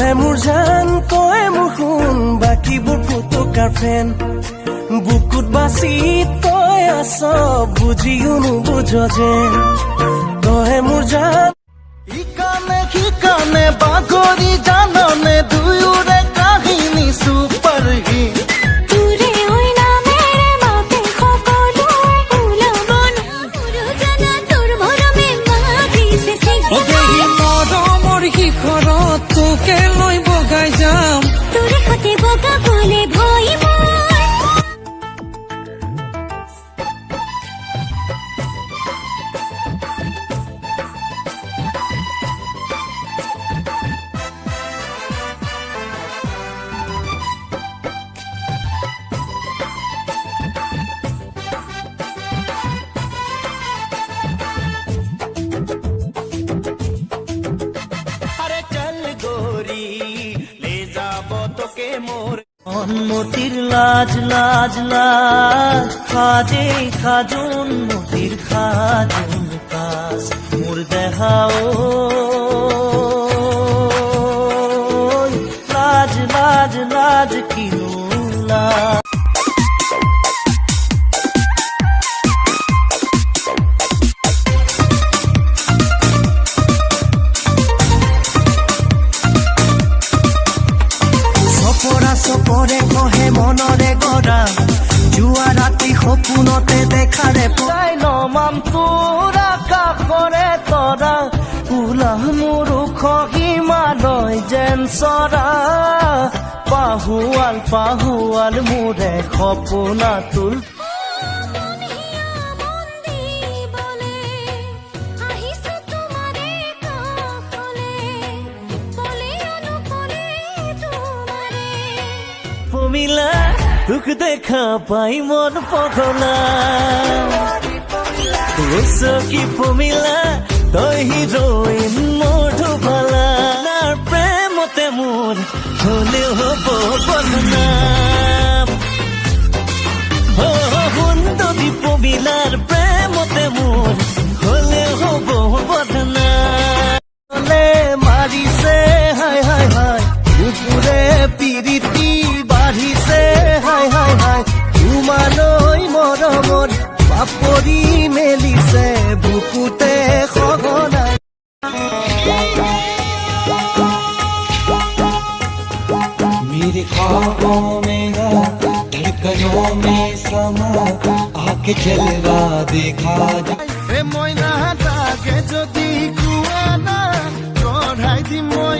তই মোৰ জান তই মোৰ শুন বাকীবোৰ ফুটুকাৰ ফেন বুকুত বাচি তই আছ বুজিও নুবুঝ যেন তই মোৰ জান ইকানে বাগৰি জাননে দুয়োৰে কাহিনী চুপাৰ হিট শিখৰত তোকে লৈ বগাই যাম তোৰ সতে বগাবলৈ ভয় মতিৰ লাজ লাজ লাজ খাজে খাজুন মতিৰ খাজুন কাজ মোৰ দেহাও লাজ লাজ লাজ কিনো লাজ চপৰে কহে মনৰে গৰা জুৱা ৰাতি সপোনতে দেখাৰে পাই নমাম তোৰ আকাশৰে তৰা ওলা মোৰ ওখ হিমালয় যেন চৰা পাহুৱাল পাহুৱাল মোৰে সপোনা তোল পমিলা তোক দেখা পাই মন পগলা কি পমিলা তই হিৰোইন মোৰ ধুবালা প্ৰেমতে মোৰ হলেও হব বদনাম সুন্দৰী পমিলাৰ প্ৰেমতে মোৰ হলেও হব বদনাম মাৰিছে হাই হাই হাই কুকুৰে পিৰিতি বাঢ়িছে হাই হাই হাই তোমালৈ মৰমত বাপৰি মেলিছে বুকুতে সঘনাই मेरे ख्वाबों में धड़कनों में समा आके जलवा देखा মই না তাকে যদি কুয়া না চঢ়াই দি মই